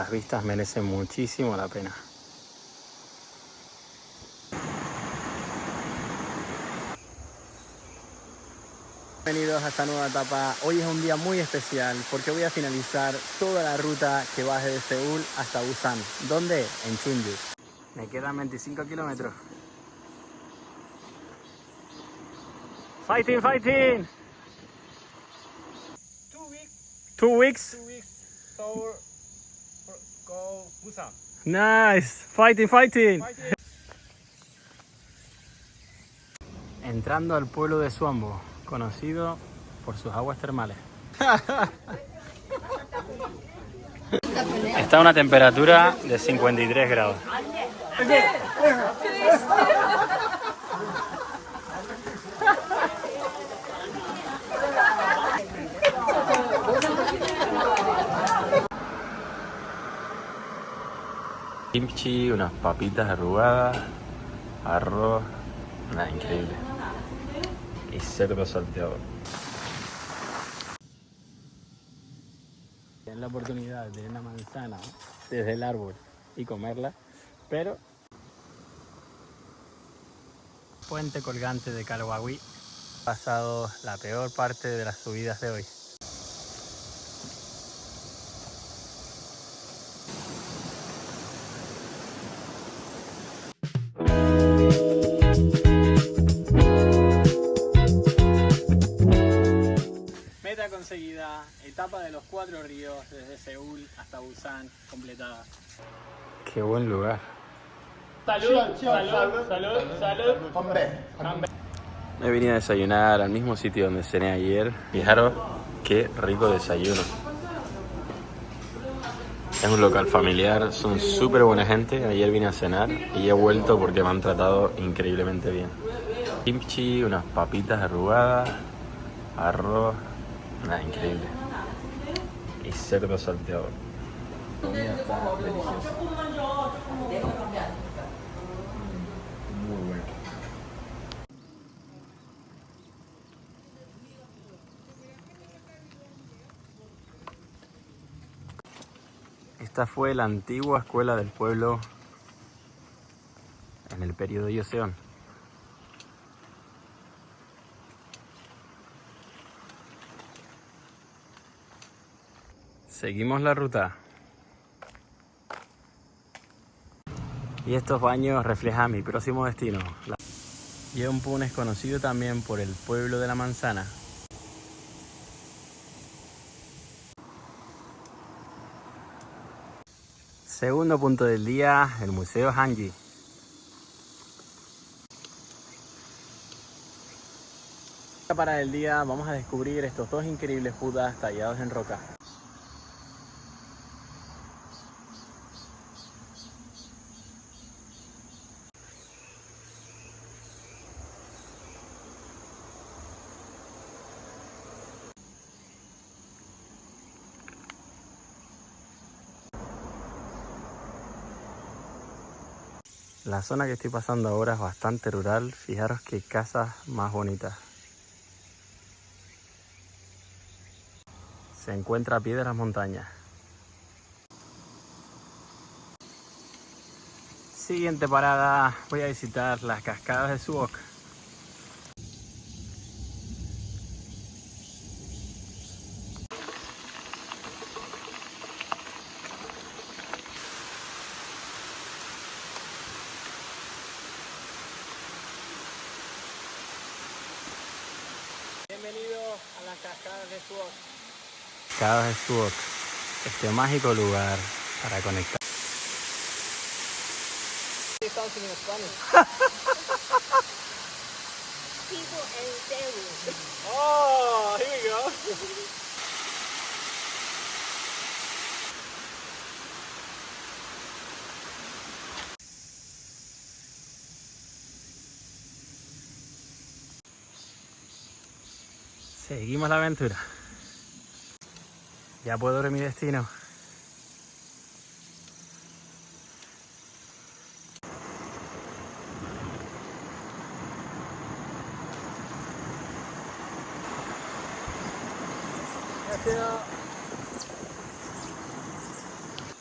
Estas vistas merecen muchísimo la pena. Bienvenidos a esta nueva etapa. Hoy es un día muy especial porque voy a finalizar toda la ruta que va desde Seúl hasta Busan. ¿Dónde? En Chungju. Me quedan 25 kilómetros. Fighting, fighting! 2 weeks? 2 weeks, Seoul, go Busan. Nice! Fighting, fighting! Entrando al pueblo de Suambo, conocido por sus aguas termales. Está a una temperatura de 53 grados. Kimchi, unas papitas arrugadas, arroz, nada, increíble. Y cerdo salteado. Tienen la oportunidad de tener una manzana desde el árbol y comerla, pero puente colgante de Calhuagui, pasado la peor parte de las subidas de hoy. Meta conseguida, etapa de los 4 ríos desde Seúl hasta Busan completada. Qué buen lugar. Salud, salud, salud, salud. Me vine a desayunar al mismo sitio donde cené ayer. Fijaros qué rico desayuno. Es un local familiar, son súper buena gente. Ayer vine a cenar y he vuelto porque me han tratado increíblemente bien. Kimchi, unas papitas arrugadas, arroz, nada, increíble. Y cerdo salteado. La comida está deliciosa. Muy bueno. Esta fue la antigua escuela del pueblo en el periodo Joseon. Seguimos la ruta. Y estos baños reflejan mi próximo destino. Yeonpun es conocido también por el pueblo de la manzana. Segundo punto del día, el Museo Hanji. Para el día vamos a descubrir estos dos increíbles Budas tallados en roca. La zona que estoy pasando ahora es bastante rural. Fijaros qué casas más bonitas. Se encuentra a pie de las montañas. Siguiente parada, voy a visitar las cascadas de Suok. Bienvenidos a las cascadas de Suok. Cascadas de Suok, este mágico lugar para conectar. People in Seoul. Oh, here we go. Seguimos la aventura. Ya puedo ver mi destino.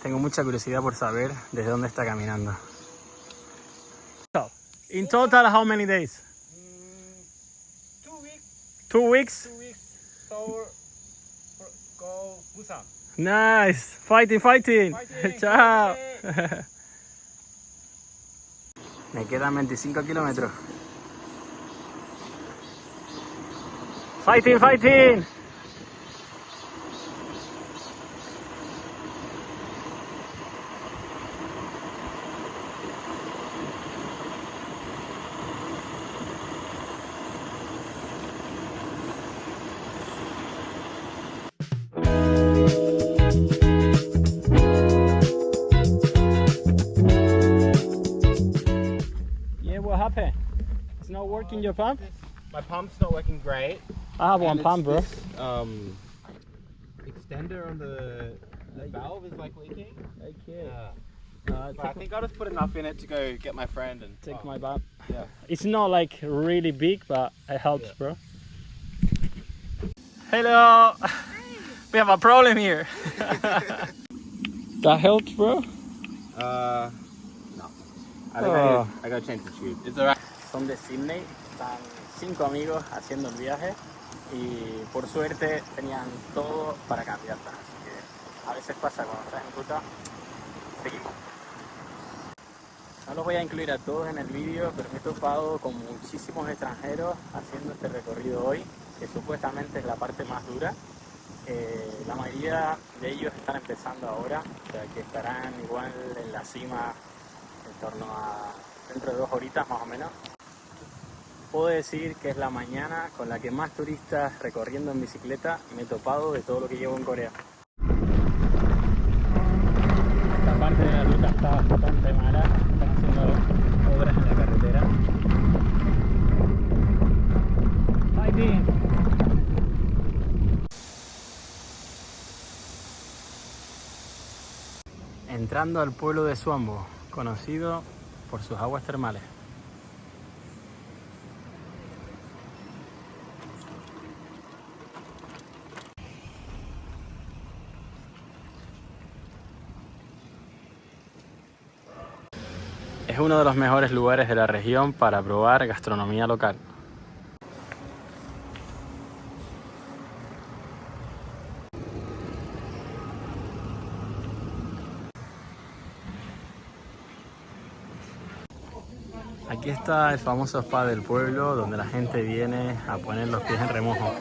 Tengo mucha curiosidad por saber desde dónde está caminando. So, in total, how many days? 2 weeks. 2 weeks? 2 weeks. Seoul, go Busan. Nice. Fighting, fighting. Fighting. Chao. Okay. Me quedan 25 kilómetros. Fighting, fighting. Yeah, what happened? It's not working your pump? My pump's not working great. I have one And pump, bro. it's this, extender on the valve is like leaking. Okay. But I think I'll just put enough in it to go get my friend and Take my pump. yeah. It's not like really big, but it helps, bro. Hello. We have a problem here. That helps, bro. No. I think Oh. I gotta change the tube. It's alright. Son de Sydney, están 5 amigos haciendo el viaje y por suerte tenían todo para cambiarla. Así que a veces pasa cuando estás en ruta, seguimos. No los voy a incluir a todos en el vídeo, pero me he topado con muchísimos extranjeros haciendo este recorrido hoy, que supuestamente es la parte más dura. La mayoría de ellos están empezando ahora, o sea que estarán igual en la cima en torno a dentro de 2 horitas más o menos. Puedo decir que es la mañana con la que más turistas recorriendo en bicicleta me he topado de todo lo que llevo en Corea. Esta parte de la ruta está bastante mala, están haciendo obras en la carretera. Fighting. Entrando al pueblo de Suambo, conocido por sus aguas termales. Es uno de los mejores lugares de la región para probar gastronomía local. Aquí está el famoso spa del pueblo, donde la gente viene a poner los pies en remojo.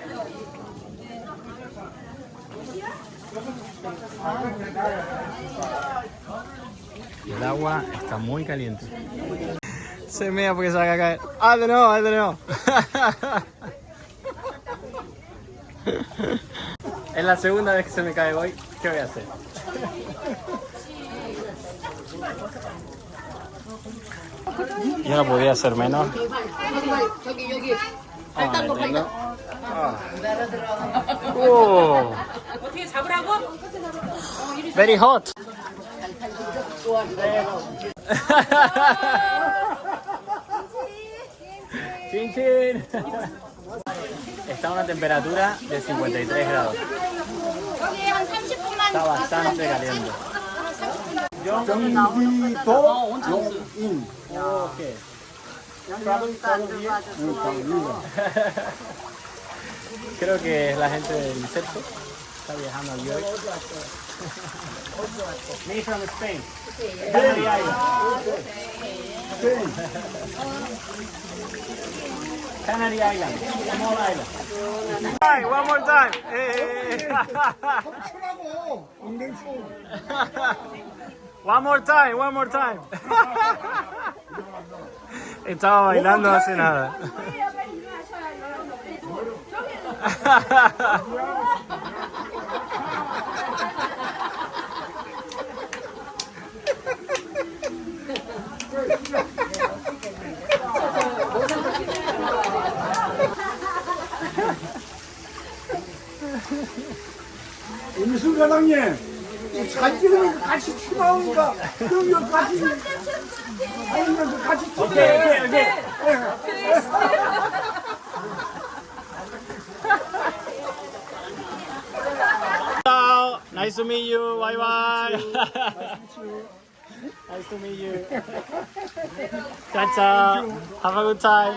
Y el agua está muy caliente. Se mea porque se va a caer. ¡Ah, de nuevo, de nuevo! Es la segunda vez que se me cae hoy. ¿Qué voy a hacer? Yo no podía hacer menos. Oh. Very hot. Chin chin. Está a una temperatura de 53 grados. Está bastante caliente. Okay. Creo que es la gente del Cepso. Está viajando aquí hoy. Me from Spain. Canary Island. Canary Island. Small island. Hi, one more time. One more time, one more time. Estaba bailando hace nada. 임수관왕님 잘 찍으니까 같이 추나오니까 여기 같이 아니면 같이 Okay, okay. Ciao, nice Nice to meet you. Bye bye. Nice to meet you. Ciao, ciao. Have a good time.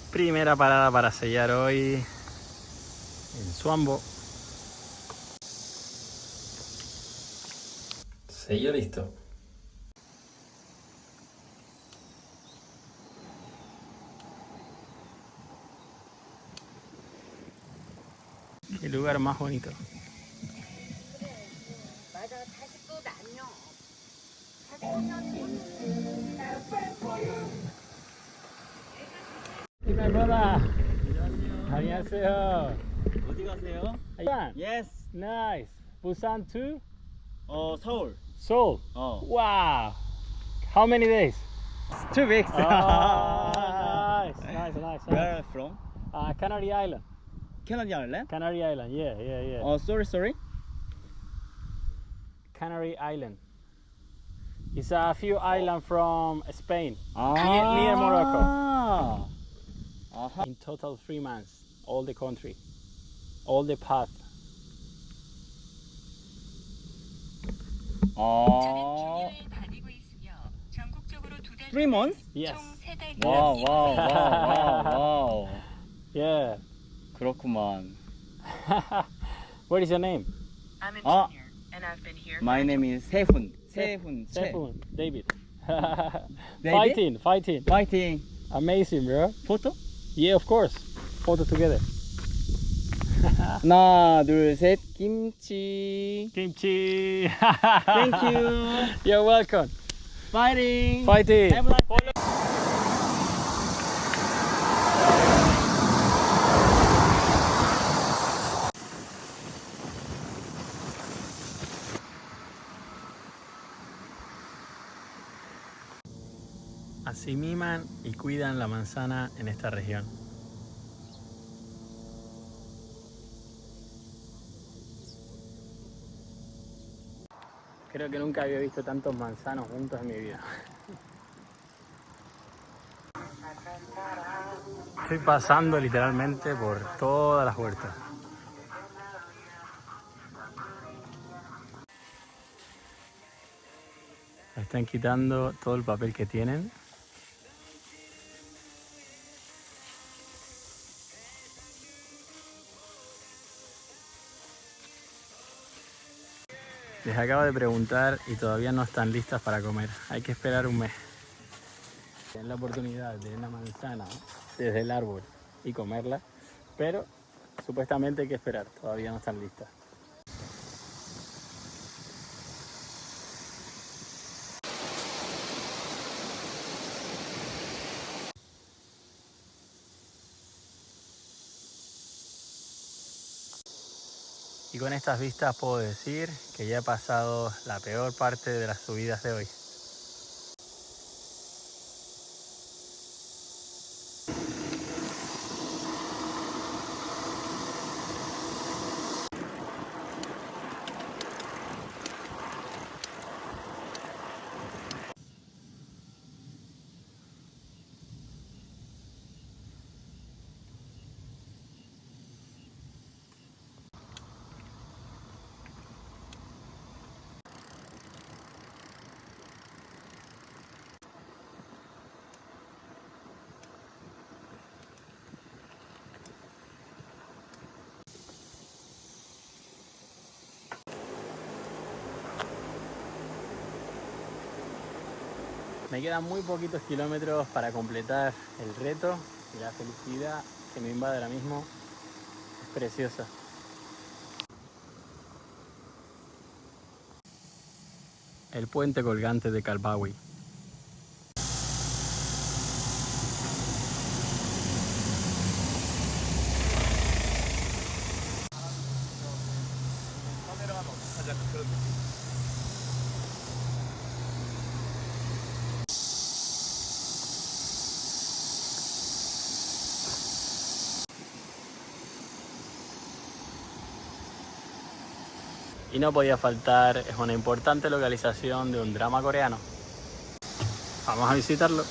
Primera parada para sellar hoy en Suambo. Sello listo. Qué lugar más bonito. 맞아. 40도도 안 녕. 40도면 My brother. 안녕하세요. 어디 가세요? Busan. Yes. Nice. Busan to 서울. Seoul. Wow. How many days? 2 weeks. Oh, nice. Where from? Canary Island. Canary Island? Canary Island. Yeah. Sorry. Canary Island. It's a few islands from Spain, near Morocco. In total 3 months, all the country, all the path. 아. 3 months? Yes. 와우. Yeah. 그렇구만. What is your name? I'm an Ah. engineer, and I've been here. My name is 세훈. 세훈. Stefan. David. David? Fighting. 파이팅. Amazing, bro. 포토? Yeah, of course. Photo together. 하나, 둘, 셋. 김치. Kimchi. Thank you. You're welcome. 파이팅. Fighting. Have a nice day. Así miman y cuidan la manzana en esta región. Creo que nunca había visto tantos manzanos juntos en mi vida. Estoy pasando literalmente por todas las huertas. Están quitando todo el papel que tienen. Les acabo de preguntar y todavía no están listas para comer. Hay que esperar un mes. Tienen la oportunidad de una manzana desde el árbol y comerla, pero supuestamente hay que esperar. Todavía no están listas. Y con estas vistas puedo decir que ya he pasado la peor parte de las subidas de hoy. Me quedan muy poquitos kilómetros para completar el reto y la felicidad que me invade ahora mismo es preciosa. El puente colgante de Calbawi. Y no podía faltar, es una importante localización de un drama coreano. Vamos a visitarlo.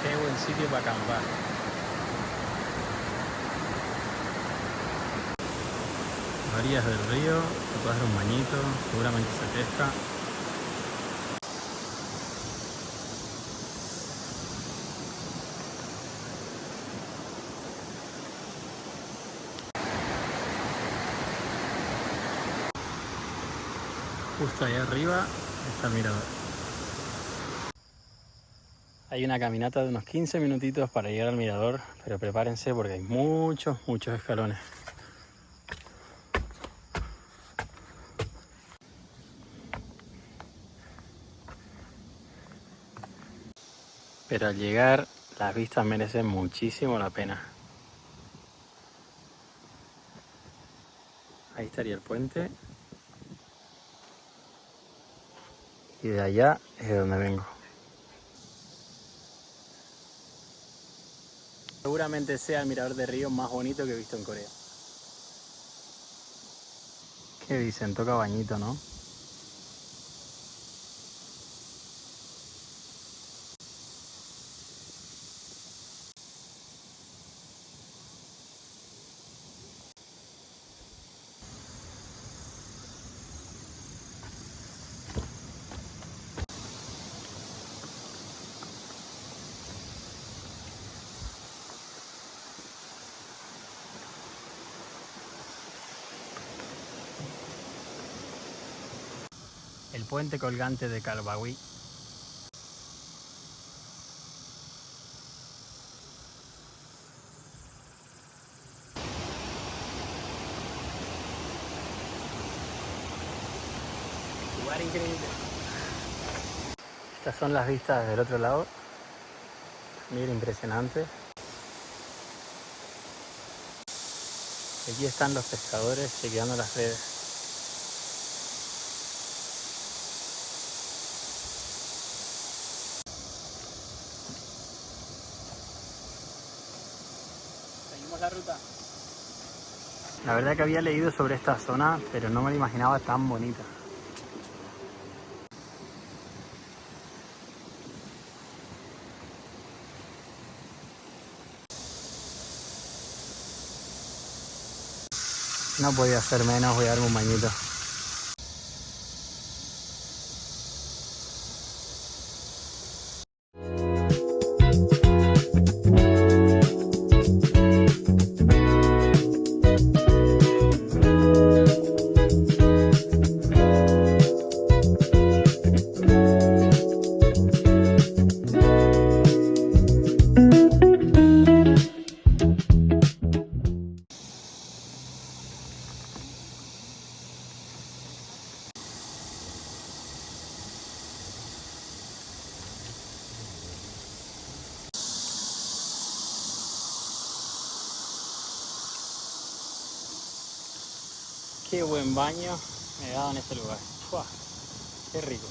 Qué buen sitio para acampar. Orillas del río, te puedes dar un bañito, seguramente se pesca. Justo ahí arriba está el mirador. Hay una caminata de unos 15 minutitos para llegar al mirador, pero prepárense porque hay muchos escalones. Pero al llegar, las vistas merecen muchísimo la pena. Ahí estaría el puente. Y de allá es de donde vengo. Seguramente sea el mirador de río más bonito que he visto en Corea. ¿Qué dicen? Toca bañito, ¿no? El puente colgante de Calbawi. Lugar increíble. Estas son las vistas del otro lado. Miren, impresionante. Aquí están los pescadores chequeando las redes. Seguimos la ruta. La verdad que había leído sobre esta zona, pero no me la imaginaba tan bonita. No podía hacer menos, voy a darme un bañito. Qué buen baño me he dado en este lugar. ¡Fua! Qué rico.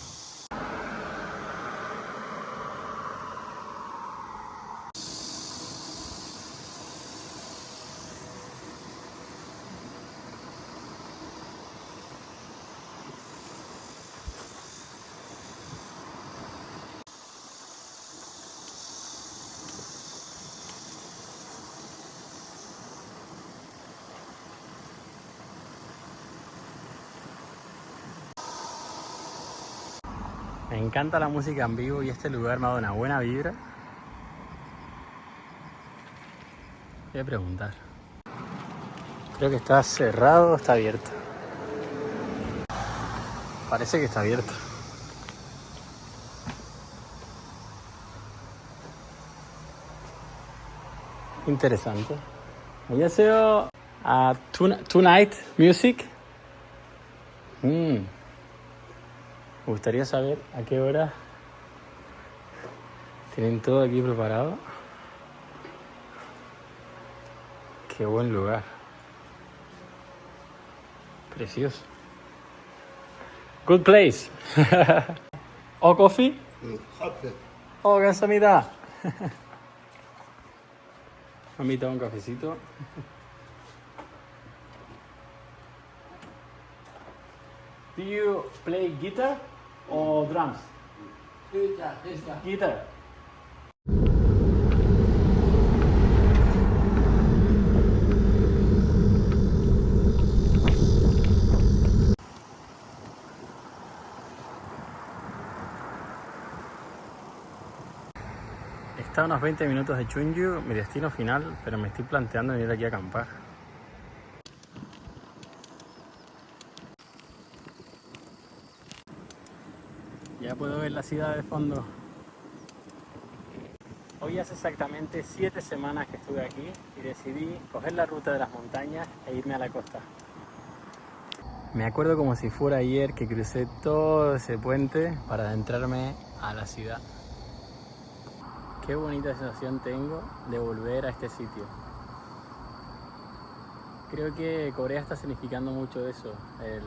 Me encanta la música en vivo y este lugar me ha dado una buena vibra. Voy a preguntar. Creo que está cerrado o está abierto. Parece que está abierto. interesante. 안녕하세요. Tonight music. Me gustaría saber a qué hora tienen todo aquí preparado. Qué buen lugar. Precioso. Good place. Oh, coffee? Oh, 감사합니다. Mamita, un cafecito. Do you play guitar or drums? Guitar. Está a unos 20 minutos de Chungju, mi destino final, pero me estoy planteando venir aquí a acampar. Ya puedo ver la ciudad de fondo. Hoy hace exactamente 7 semanas que estuve aquí y decidí coger la ruta de las montañas e irme a la costa. Me acuerdo como si fuera ayer que crucé todo ese puente para adentrarme a la ciudad. Qué bonita sensación tengo de volver a este sitio. Creo que Corea está significando mucho eso, el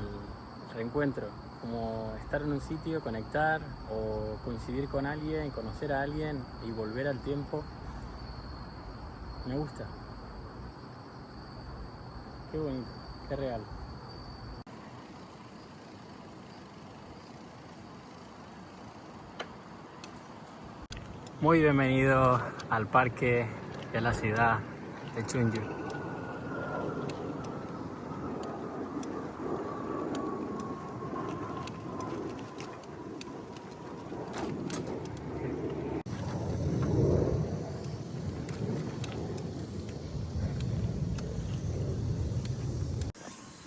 reencuentro, como estar en un sitio, conectar o coincidir con alguien, conocer a alguien y volver al tiempo. Me gusta. Qué bonito, qué real. Muy bienvenido al parque de la ciudad de Chungju.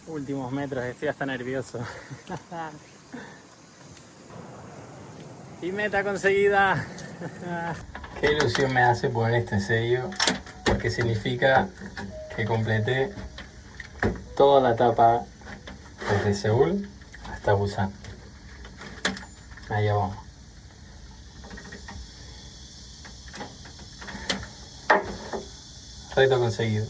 Últimos metros, estoy hasta nervioso. Y meta conseguida. Qué ilusión me hace poner este sello, porque significa que completé toda la etapa desde Seúl hasta Busan. Allá vamos. Reto conseguido.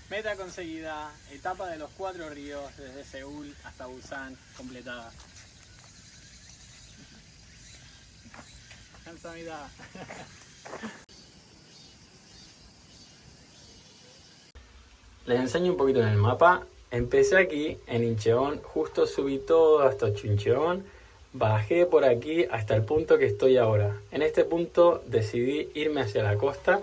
Meta conseguida, etapa de los 4 ríos desde Seúl hasta Busan completada. 감사합니다. Les enseño un poquito en el mapa. Empecé aquí en Incheon, justo subí todo hasta Chuncheon, bajé por aquí hasta el punto que estoy ahora. En este punto decidí irme hacia la costa,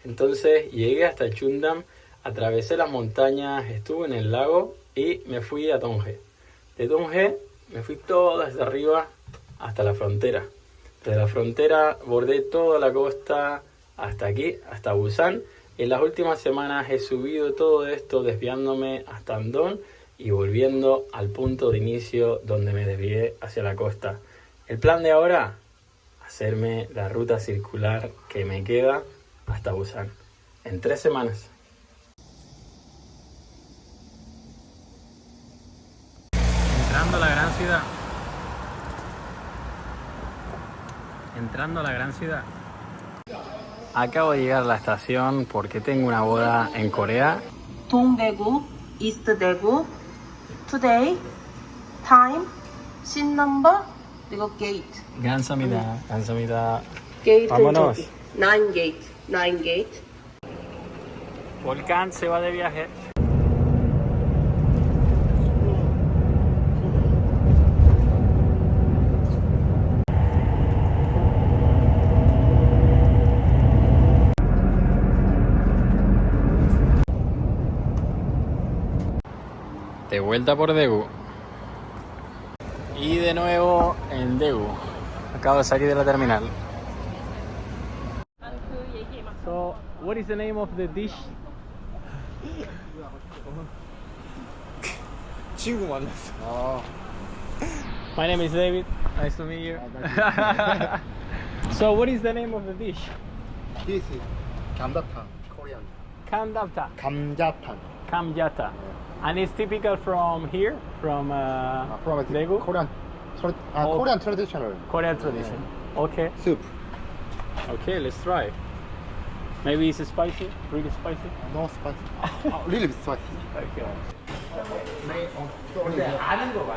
entonces llegué hasta Chundam, atravesé las montañas, estuve en el lago y me fui a Donghae. De Donghae me fui todo desde arriba hasta la frontera. Desde la frontera bordé toda la costa hasta aquí, hasta Busan. En las últimas semanas he subido todo esto desviándome hasta Andong y volviendo al punto de inicio donde me desvié hacia la costa. El plan de ahora, hacerme la ruta circular que me queda hasta Busan en 3 semanas. Entrando a la gran ciudad. Entrando a la gran ciudad. Acabo de llegar a la estación porque tengo una boda en Corea. 동대구, 이스트대구, today, time, seat number, 그리고 gate. 감사합니다. 감사합니다. Gate Vámonos. 9 gate, 9 gate. Volcán se va de viaje. De vuelta por Daegu. Y de nuevo en Daegu. Acabo de salir de la terminal. So, what is the name of the dish? 친구 만났어. My name is David. Nice to meet you. So, what is the name of the dish? This is 감자탕. Korean. Kamdapta. 감자탕. Kamjata. And it's typical from here, from From Daegu? Korean. Oh. Korean traditional Korean tradition. Okay. soup. Okay, let's try. Maybe it's spicy, really spicy. No spicy. Really spicy. Okay.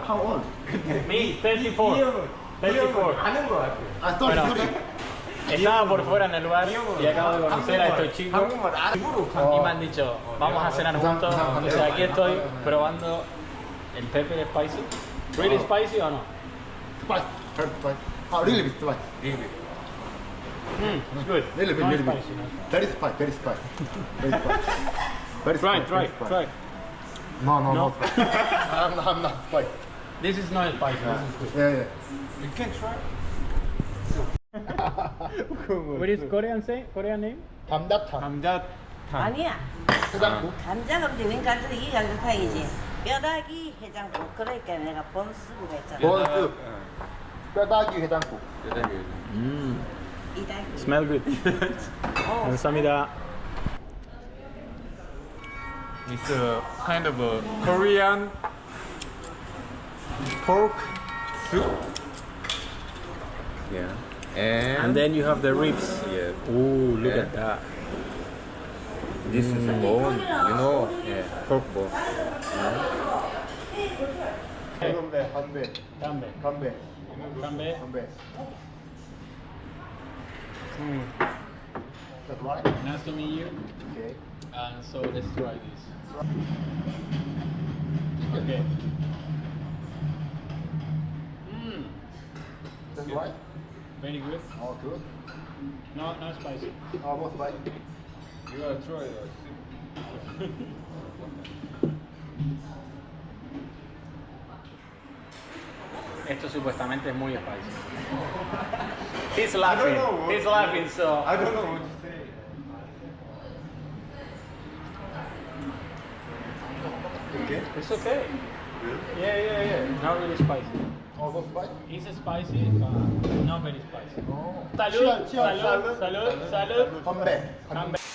How old? Me, 34. 34. Ah, sorry, Bueno. sorry. Estaba por fuera en el lugar y acabo de conocer a estos chicos y me han dicho, vamos a cenar juntos. Entonces aquí estoy probando el pepper spicy. ¿Really spicy o no? Spicy. Very spicy. Oh, really spicy. It's good. Really bit, Not really bit. spicy, no? Very spicy, very spicy. Very spicy. Very Try, spicy, try, very spicy. try. No, no, No. no spicy. I'm not spicy. This is not spicy, this is good. Yeah, yeah. What is Korean say? Korean name? 감자탕. 아니야. 해장국. 감자가 근데 웬 감자도 이게 감자탕이지. 뼈다귀 해장국. 그러니까 내가 번스구가 했잖아. 번스. 뼈다귀 해장국. 이다귀. Smell good. 감사합니다. It's a kind of a Korean pork soup. Yeah. And then you have the ribs. Yeah. Oh, look at that. This is a bone, you know. Yeah. Pork bone. 건배, 건배, Dambe. 건배, Dambe. 건배. That's right. Nice to meet you. Okay. And so let's try this. Okay. That's right. Very good. Oh, good. No, not spicy. Oh, both right. You gotta try that. Esto supuestamente es muy spicy. He's laughing. He's laughing, so. I don't know what to say. Okay. It's okay. Yeah. Not really spicy. Oh, both right. It's spicy, but not very spicy. Oh. Salud, Cheers, cheers, salud, salud, salud. 건배. Come back.